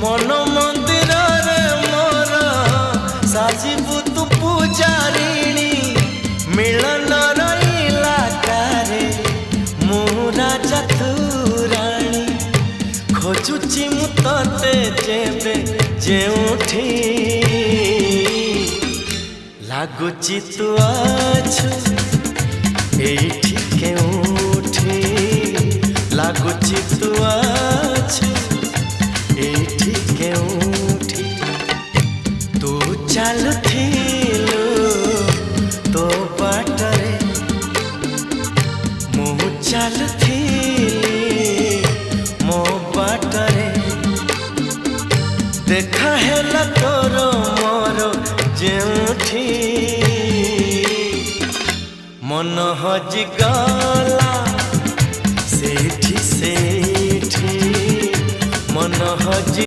मन मंदिर रे मोर साजिबु तू पूजारिणी मिलन रईला कारे मु राजा तू राणी खोजुची मु तते जेबे जेउठी लागुची तू आछु एठी केउठी लागुची तू आछु एठी केउठी तू चालुथिलु तो बाटरे मु चालुथिली मो बाटरे देखा हेला तोर मोर जेउठी मन हजि गला सेठी सेठी मन हजि